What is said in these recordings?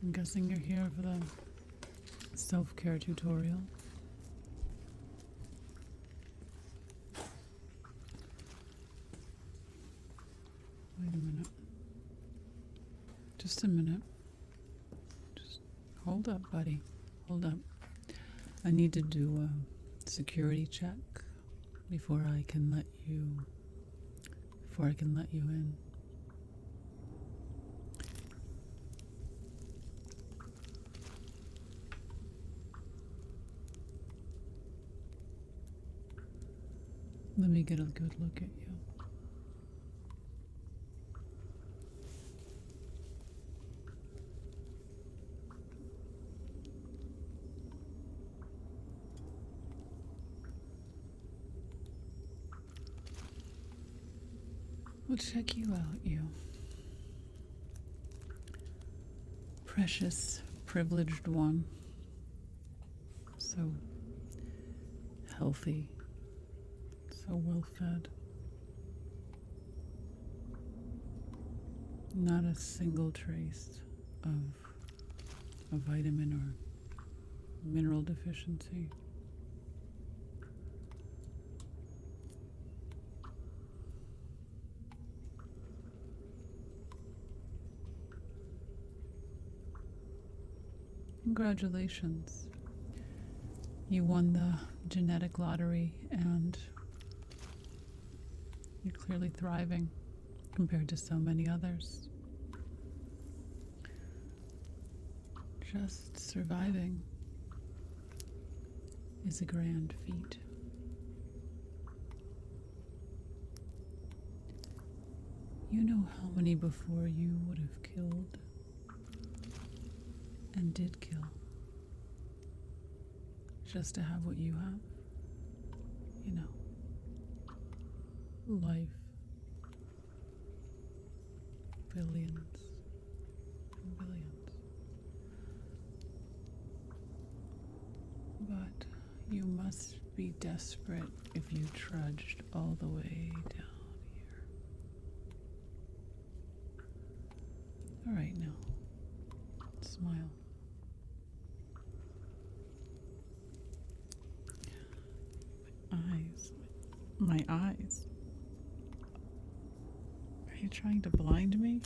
I'm guessing you're here for the self-care tutorial. Wait a minute. Just a minute. Just hold up, buddy. Hold up. I need to do a security check before I can let you in. Let me get a good look at you. We'll check you out, you precious, privileged one. So healthy, so well fed. Not a single trace of a vitamin or mineral deficiency. Congratulations. You won the genetic lottery and you're clearly thriving compared to so many others. Just surviving is a grand feat. You know how many before you would have killed and did kill just to have what you have? You know, life, billions and billions. But you must be desperate if you trudged all the way down here. All right, now, smile. My eyes. Are you trying to blind me?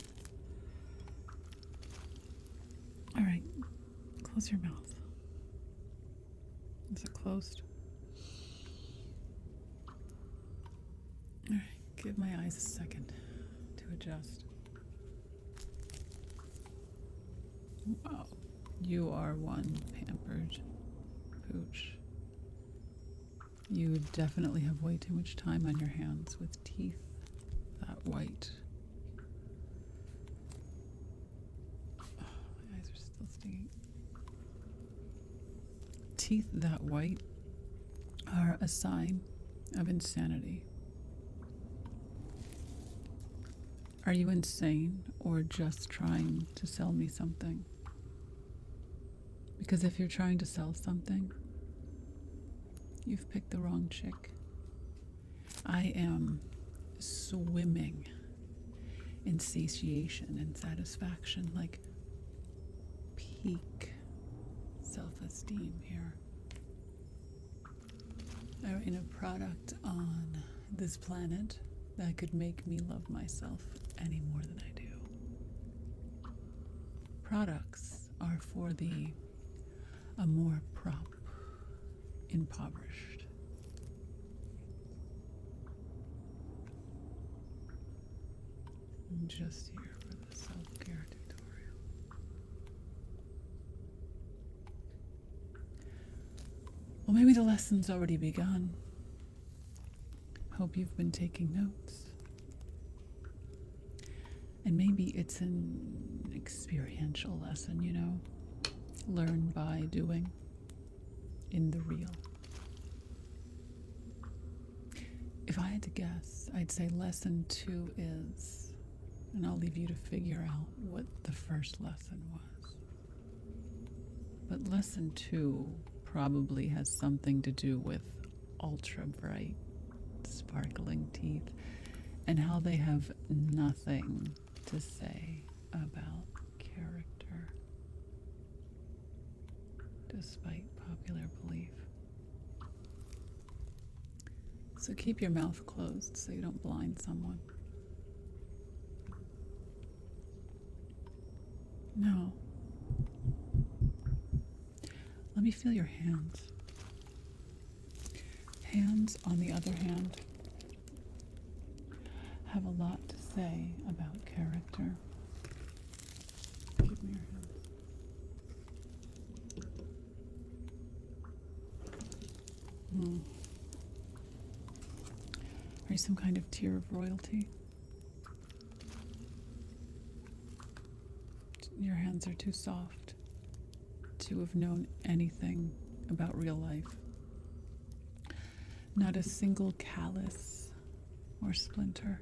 All right, close your mouth. Is it closed? All right, give my eyes a second to adjust. Wow, you are one pampered pooch. You definitely have way too much time on your hands with teeth that white. Oh, my eyes are still stinging. Teeth that white are a sign of insanity. Are you insane or just trying to sell me something? Because if you're trying to sell something, you've picked the wrong chick. I am swimming in satiation and satisfaction, like peak self-esteem here. I'm in a product on this planet that could make me love myself any more than I do. Products are for the amour propre impoverished. I'm just here for the self-care tutorial. Well, maybe the lesson's already begun. Hope you've been taking notes. And maybe it's an experiential lesson, you know, learn by doing in the real. If I had to guess, I'd say lesson 2 is, and I'll leave you to figure out what the first lesson was. But lesson 2 probably has something to do with ultra bright, sparkling teeth and how they have nothing to say about character. So keep your mouth closed so you don't blind someone. No. Let me feel your hands. Hands, on the other hand, have a lot to say about character. Give me your hands. Are you some kind of tier of royalty? Your hands are too soft to have known anything about real life. Not a single callus or splinter.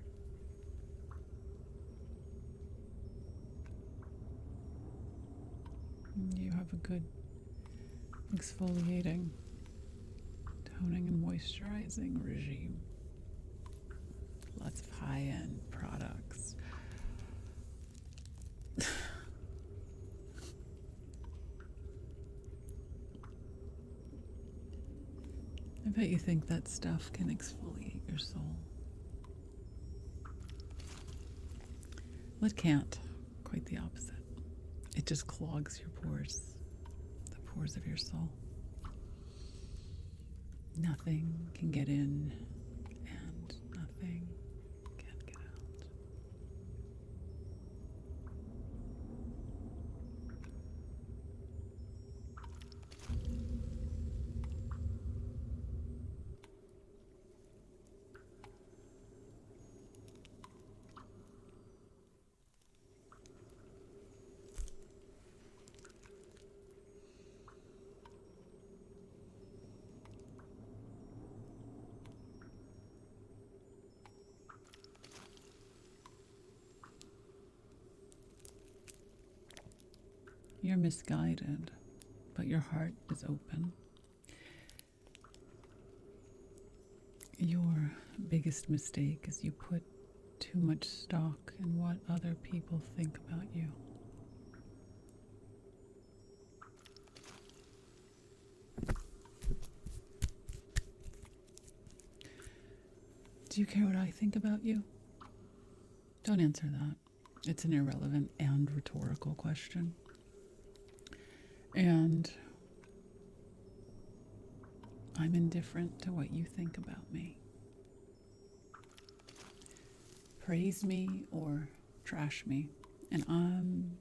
You have a good exfoliating, toning and moisturizing regime. Lots of high-end products. I bet you think that stuff can exfoliate your soul. Well, it can't. Quite the opposite. It just clogs your pores, the pores of your soul. Nothing can get in, and nothing can get out. You're misguided, but your heart is open. Your biggest mistake is you put too much stock in what other people think about you. Do you care what I think about you? Don't answer that. It's an irrelevant and rhetorical question. And I'm indifferent to what you think about me. Praise me or trash me, and I'm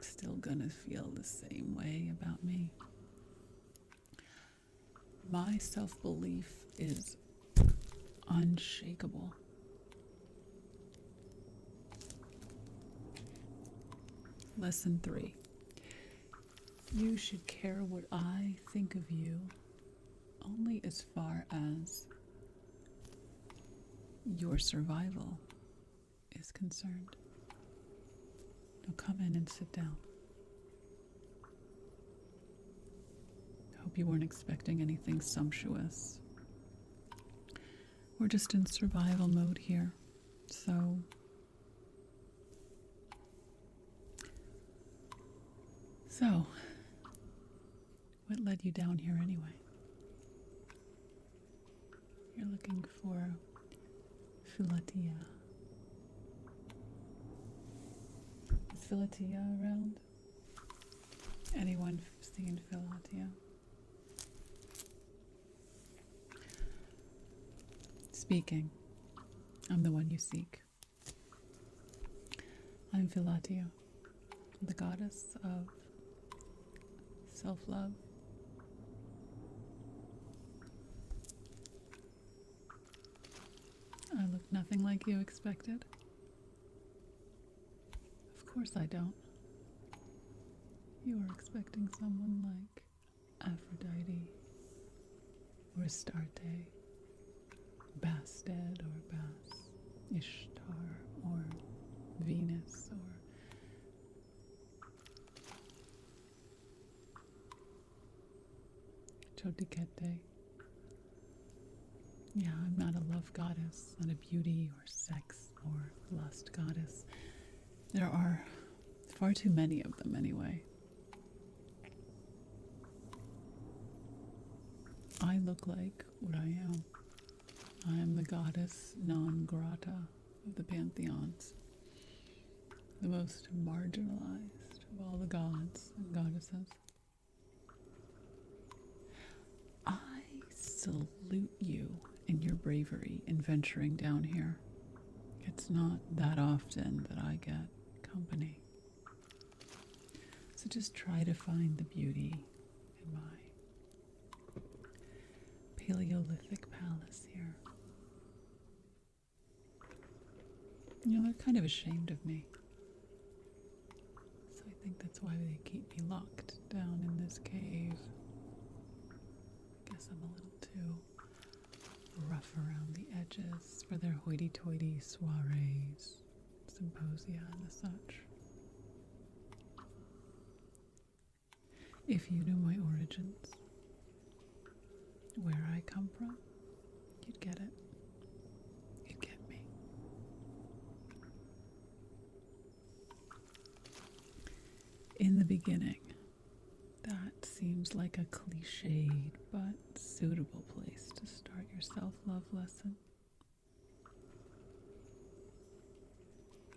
still gonna feel the same way about me. My self-belief is unshakable. Lesson 3. You should care what I think of you only as far as your survival is concerned. Now come in and sit down. Hope you weren't expecting anything sumptuous. We're just in survival mode here. So what led you down here anyway? You're looking for Philautia. Is Philautia around? Anyone seen Philautia? Speaking. I'm the one you seek. I'm Philautia, the goddess of self-love. I look nothing like you expected. Of course I don't. You were expecting someone like Aphrodite or Astarte, Bastet or Bas, Ishtar or Venus or Chodikete. Yeah, I'm not a love goddess, not a beauty or sex or lust goddess. There are far too many of them anyway. I look like what I am. I am the goddess non grata of the pantheons, the most marginalized of all the gods and goddesses. I salute you in your bravery in venturing down here. It's not that often that I get company. So just try to find the beauty in my Paleolithic palace here. You know, they're kind of ashamed of me. So I think that's why they keep me locked down in this cave. I guess I'm a little too rough around the edges for their hoity-toity soirees, symposia, and the such. If you knew my origins, where I come from, you'd get it. You'd get me. In the beginning, that seems like a cliched but suitable place to start your self-love lesson.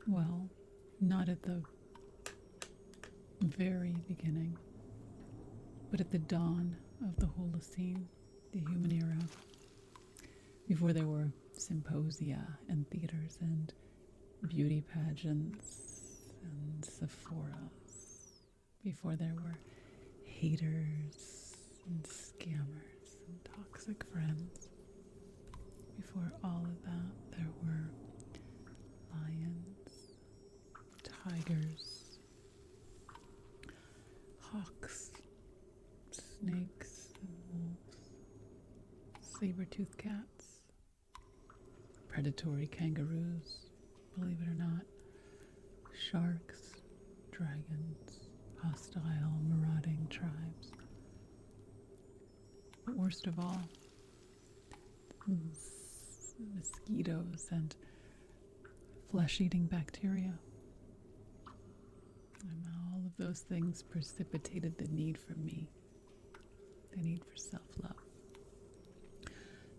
Well, not at the very beginning, but at the dawn of the Holocene, the human era, before there were symposia and theaters and beauty pageants and Sephoras, before there were haters and scammers and toxic friends, before all of that there were lions, tigers, hawks, snakes and wolves, saber-toothed cats, predatory kangaroos, believe it or not, sharks, dragons, hostile, marauding tribes. But worst of all, mosquitoes and flesh-eating bacteria. And all of those things precipitated the need for me. The need for self-love.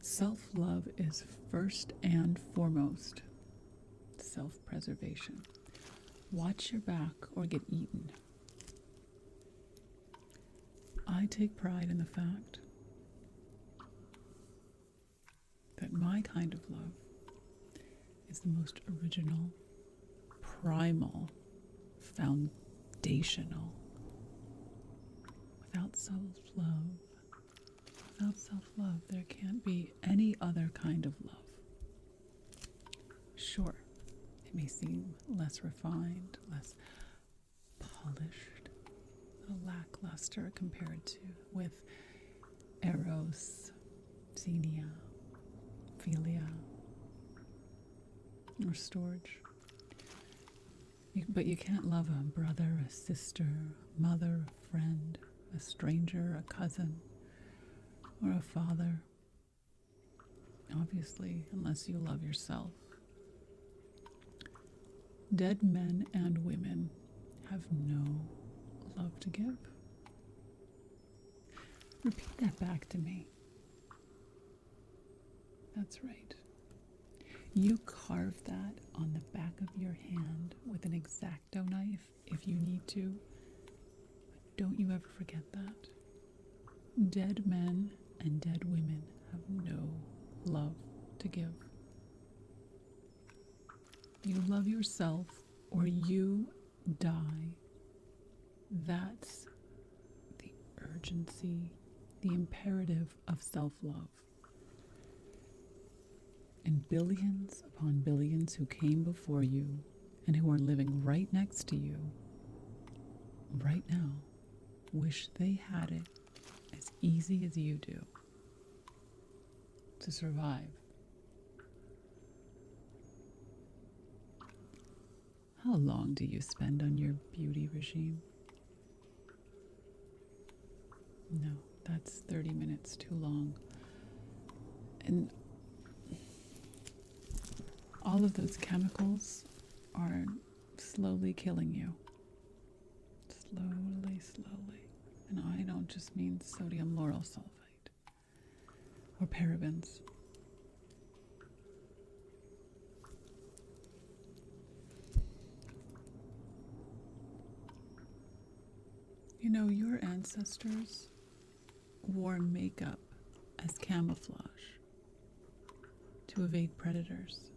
Self-love is first and foremost self-preservation. Watch your back or get eaten. I take pride in the fact that my kind of love is the most original, primal, foundational. Without self-love, there can't be any other kind of love. Sure, it may seem less refined, less polished, a little lackluster compared to with Eros, Xenia, Philia, or storage. But you can't love a brother, a sister, a mother, a friend, a stranger, a cousin, or a father, obviously, unless you love yourself. Dead men and women have no love to give. Repeat that back to me. That's right. You carve that on the back of your hand with an X-Acto knife if you need to. But don't you ever forget that. Dead men and dead women have no love to give. You love yourself or you die. That's the urgency, the imperative of self-love. And billions upon billions who came before you and who are living right next to you right now wish they had it as easy as you do to survive. How long do you spend on your beauty regime? No, that's 30 minutes too long. And all of those chemicals are slowly killing you. Slowly, slowly. And I don't just mean sodium lauryl sulfate or parabens. You know, your ancestors wore makeup as camouflage to evade predators.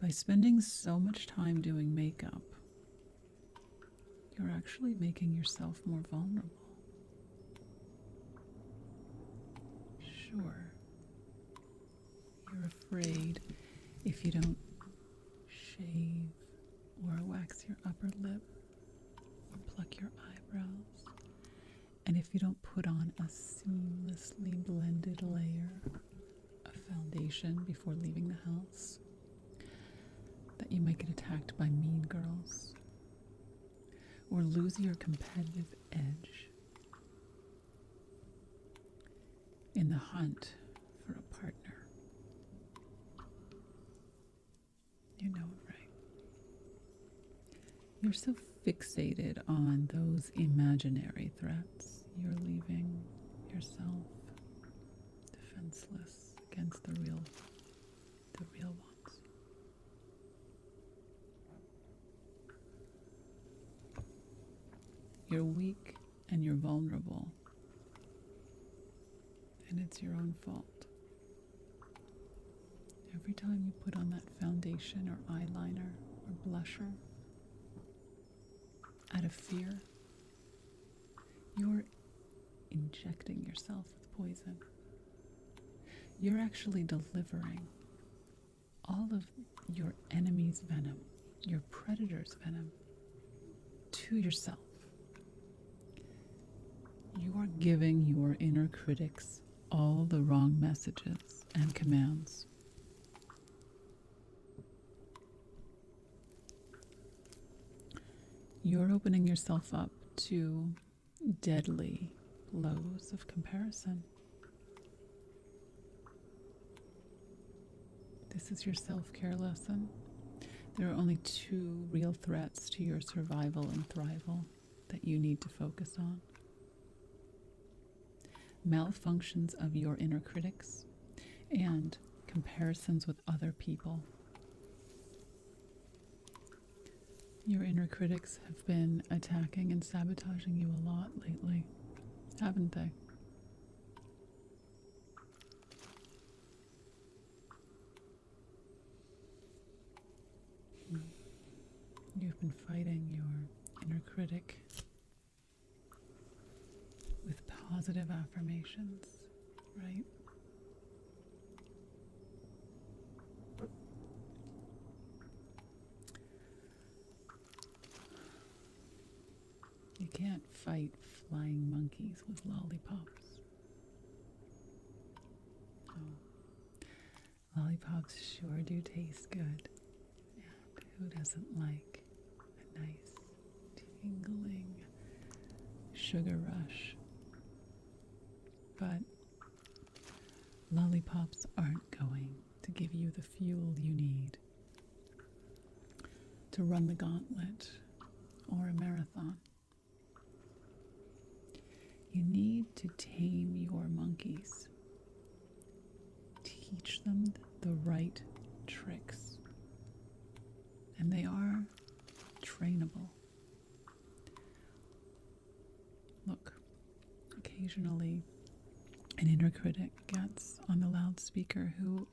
By spending so much time doing makeup, you're actually making yourself more vulnerable. Sure, you're afraid if you don't shave or wax your upper lip or pluck your eyebrows, and if you don't put on a seamlessly blended layer of foundation before leaving the house, that you might get attacked by mean girls or lose your competitive edge in the hunt for a partner. You know it, right? You're so fixated on those imaginary threats, you're leaving yourself defenseless against the real ones. You're weak and you're vulnerable, and it's your own fault. Every time you put on that foundation or eyeliner or blusher out of fear, you're injecting yourself with poison. You're actually delivering all of your enemy's venom, your predator's venom, to yourself. You are giving your inner critics all the wrong messages and commands. You're opening yourself up to deadly blows of comparison. This is your self-care lesson. There are only two real threats to your survival and thrival that you need to focus on. Malfunctions of your inner critics and comparisons with other people. Your inner critics have been attacking and sabotaging you a lot lately, haven't they? You've been fighting your inner critic with positive affirmations, right? You can't fight flying monkeys with lollipops. Oh, lollipops sure do taste good. And who doesn't like a nice, tingling sugar rush? But lollipops aren't going to give you the fuel you need to run the gauntlet or a marathon. You need to tame your monkeys. Teach them the right tricks. And they are trainable. Look, occasionally an inner critic gets on the loudspeaker who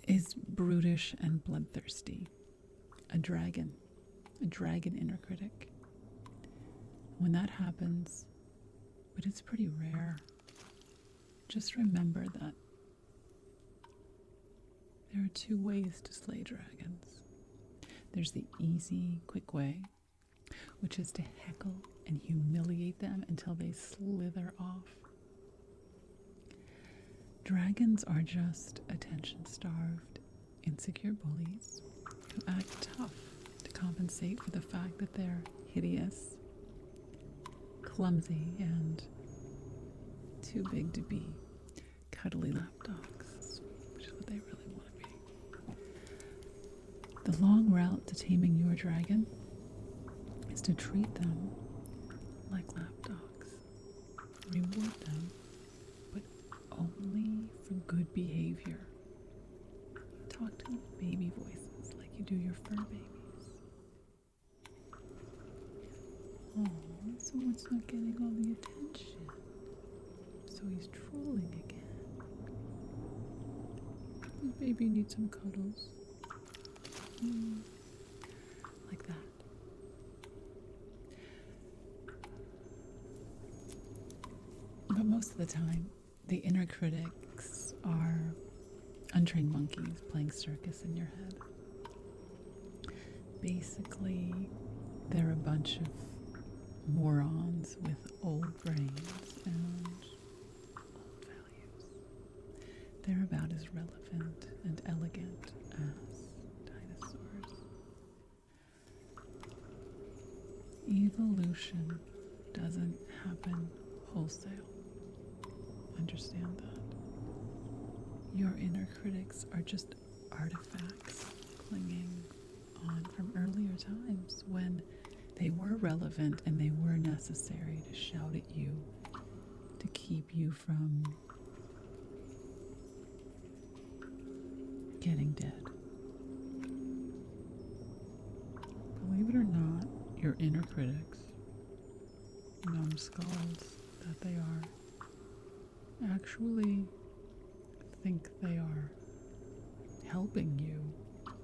is brutish and bloodthirsty. A dragon inner critic. When that happens, but it's pretty rare, just remember that there are two ways to slay dragons. There's the easy, quick way, which is to heckle and humiliate them until they slither off. Dragons are just attention-starved, insecure bullies who act tough to compensate for the fact that they're hideous, clumsy, and too big to be cuddly lapdogs, which is what they really want to be. The long route to taming your dragon is to treat them like lapdogs. Reward them, but only for good behavior. Talk to them in baby voices like you do your fur babies. Oh, someone's not getting all the attention. So he's trolling again. His baby needs some cuddles. Like that. But most of the time, the inner critics are untrained monkeys playing circus in your head. Basically, they're a bunch of morons with old brains and old values. They're about as relevant and elegant as dinosaurs. Evolution doesn't happen wholesale. Understand that. Your inner critics are just artifacts clinging on from earlier times when they were relevant and they were necessary to shout at you, to keep you from getting dead. Believe it or not, your inner critics, numbskulls that they are, actually think they are helping you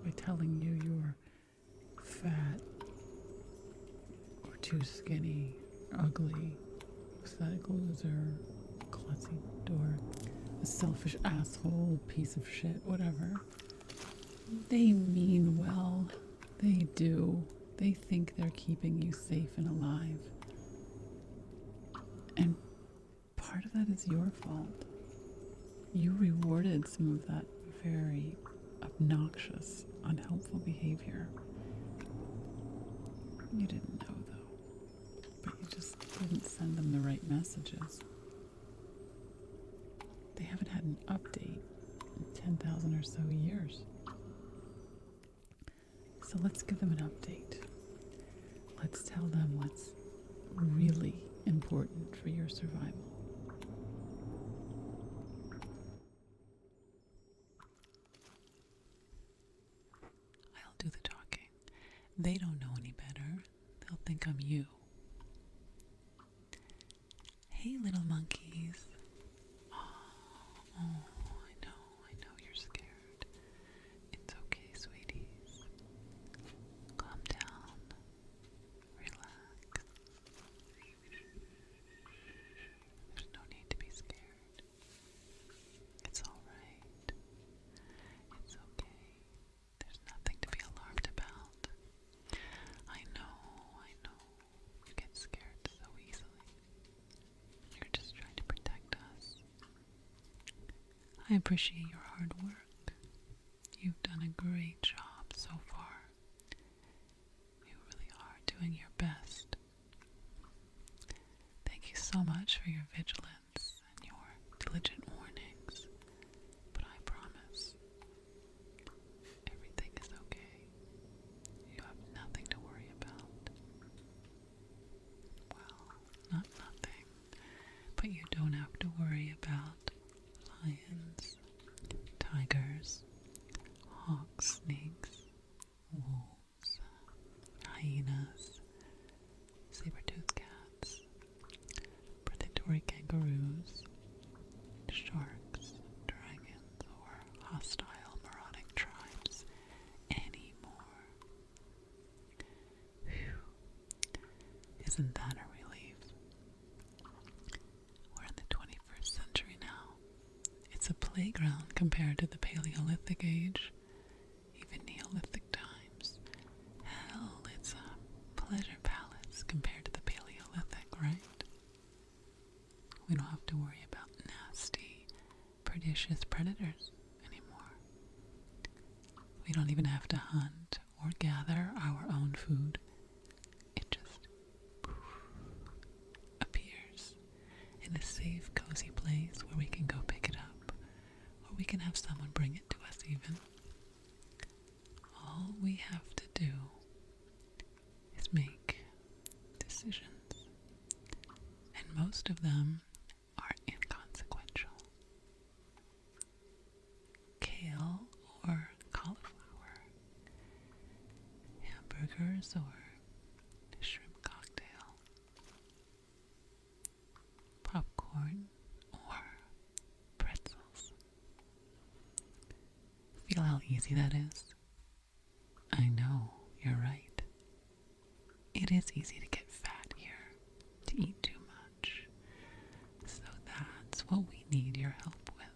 by telling you you're fat or too skinny, ugly, pathetic loser, klutzy dork, a selfish asshole, piece of shit, whatever. They mean well. They do. They think they're keeping you safe and alive. And part of that is your fault. You rewarded some of that very obnoxious, unhelpful behavior. You didn't know, though. But you just didn't send them the right messages. They haven't had an update in 10,000 or so years. So let's give them an update. Let's tell them what's really important for your survival. I'll do the talking. They don't know any better. They'll think I'm you. Hey, little monkeys. Oh, I know you're scared. It's okay, sweeties. Calm down. Relax. There's no need to be scared. It's all right. It's okay. There's nothing to be alarmed about. I know. You get scared so easily. You're just trying to protect us. I appreciate your hard work. You've done a great job so far. You really are doing your best. Thank you so much for your vigilance and your diligent warnings. But I promise, everything is okay. You have nothing to worry about. Well, not nothing, but you don't have to worry about lions, tigers, hawks, snakes, wolves, hyenas, saber-toothed cats, predatory kangaroos, sharks, dragons, or hostile marauding tribes anymore. Phew. Isn't that a relief? We're in the 21st century now. It's a playground compared to the Paleolithic age, even Neolithic times. Hell, it's a pleasure palace compared to the Paleolithic, right? We don't have to worry about nasty, pernicious predators anymore. We don't even have to hunt or gather our own food. It just appears in a safe, cozy place where we can go pick it up, or we can have someone bring it to us even. All we have to do is make decisions, and most of them are inconsequential. Kale or cauliflower, hamburgers or shrimp cocktail, easy that is? I know, you're right. It is easy to get fat here, to eat too much. So that's what we need your help with.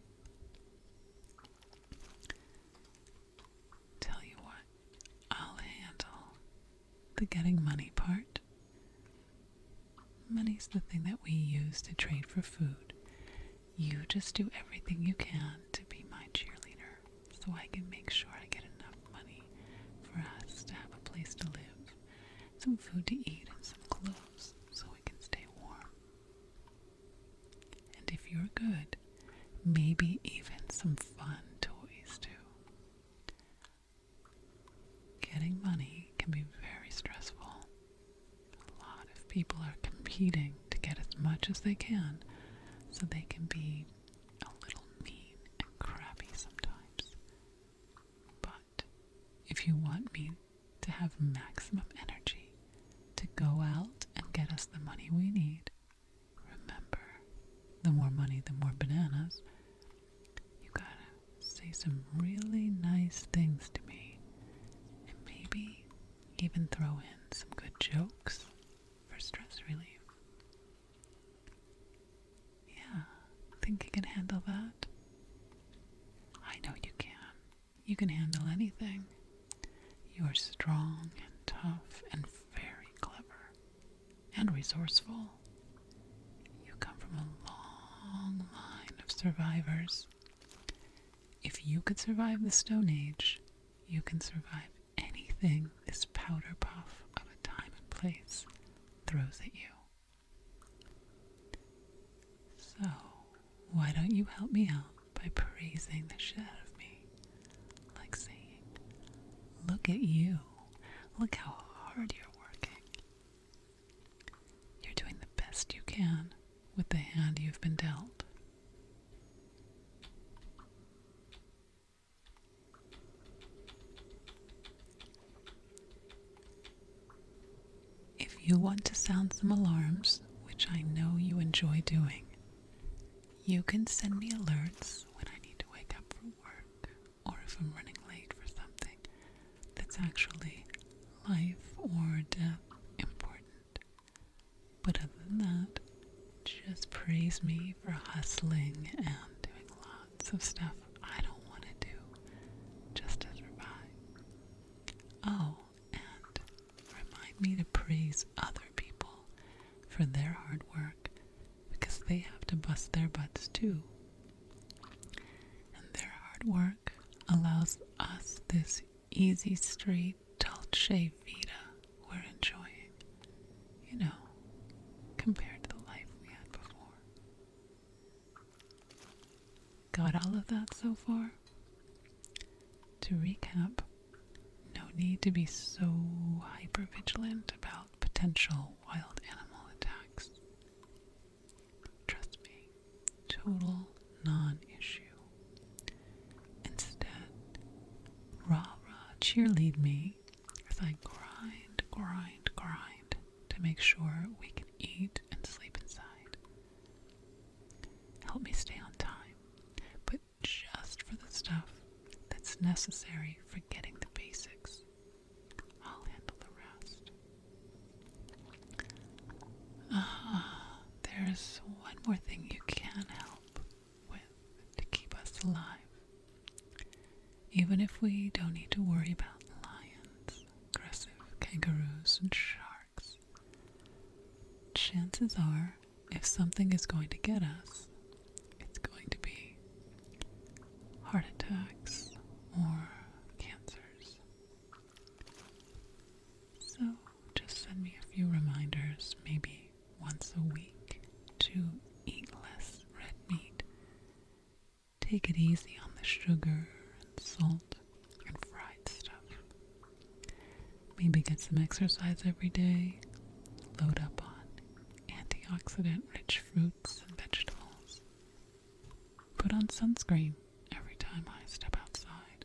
Tell you what, I'll handle the getting money part. Money's the thing that we use to trade for food. You just do everything you can to be my cheerleader so I can make sure I get enough money for us to have a place to live, some food to eat, and some clothes so we can stay warm. And if you're good, maybe even some fun toys too. Getting money can be very stressful. A lot of people are competing to get as much as they can so they can be a little mean and crappy sometimes. But if you want me to have maximum energy to go out and get us the money we need, remember, the more money, the more bananas. You gotta say some really nice things to me, and maybe even throw in some good jokes for stress relief. Yeah, think you can handle that? I know you can. You can handle anything. You're strong and tough and very clever and resourceful. You come from a long line of survivors. If you could survive the Stone Age, you can survive anything this powder puff of a time and place throws at you. So, why don't you help me out by praising the shit out of me? Like saying, look at you. Look how hard you're working. You're doing the best you can with the hand you've been dealt. If you want to sound some alarms, which I know you enjoy doing, you can send me alerts when I need to wake up for work, or if I'm running late for something that's actually life or death important. But other than that, just praise me for hustling and doing lots of stuff I don't want to do just to survive. Oh, and remind me to praise other people for their hard work, because they have to bust their butts too. And their hard work allows us this easy, straight, dolce vita we're enjoying. You know, compared to the life we had before. Got all of that so far? To recap, no need to be so hyper-vigilant about potential wild animal attacks. Trust me, total non-issue. Instead, rah-rah cheerlead me as I grind to make sure we can eat and sleep inside. Help me stay on time, but just for the stuff that's necessary for getting the basics. I'll handle the rest. There's one more thing you can help with to keep us alive. Even if we don't need to worry about lions, aggressive kangaroos, and sharks. Chances are, if something is going to get us, it's going to be heart attacks or cancers. So just send me a few reminders, maybe once a week, to eat less red meat. Take it easy on the sugar and salt and fried stuff. Maybe get some exercise every day. Load up on antioxidant-rich fruits and vegetables. Put on sunscreen every time I step outside.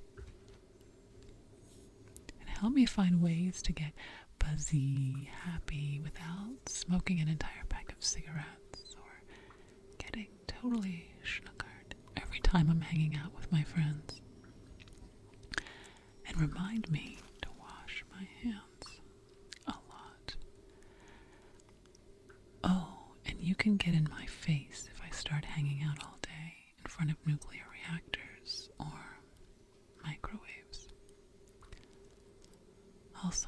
And help me find ways to get buzzy, happy without smoking an entire pack of cigarettes or getting totally schnookered every time I'm hanging out with my friends. remind me to wash my hands a lot. Oh, and you can get in my face if I start hanging out all day in front of nuclear reactors or microwaves. Also,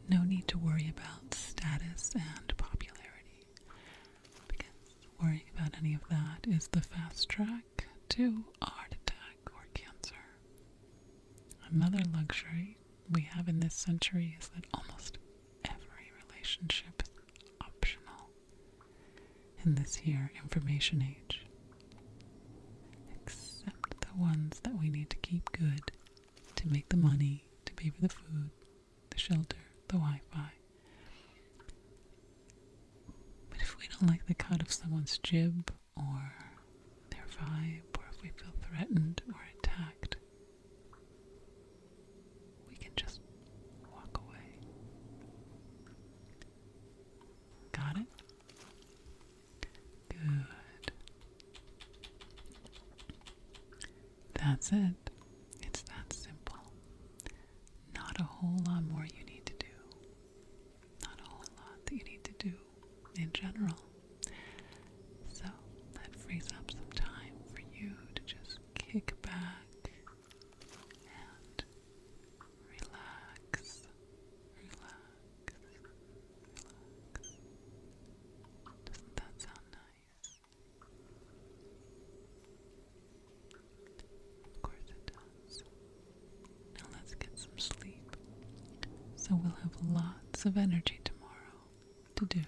no need to worry about status and popularity, because worrying about any of that is the fast track to a heart attack or cancer. Another luxury we have in this century is that almost every relationship is optional in this here information age, except the ones that we need to keep good to make the money, to pay for the food, the shelter, the Wi-Fi. But if we don't like the cut of someone's jib or their vibe, or if we feel threatened or attacked, we can just walk away. Got it? Good. That's it. It's that simple. Not a whole lot more you need to do. Not a whole lot that you need to do in general. So that frees up some time for you to just kick back and relax. Doesn't that sound nice? Of course it does. Now let's get some sleep, so we'll have lots of energy tomorrow to do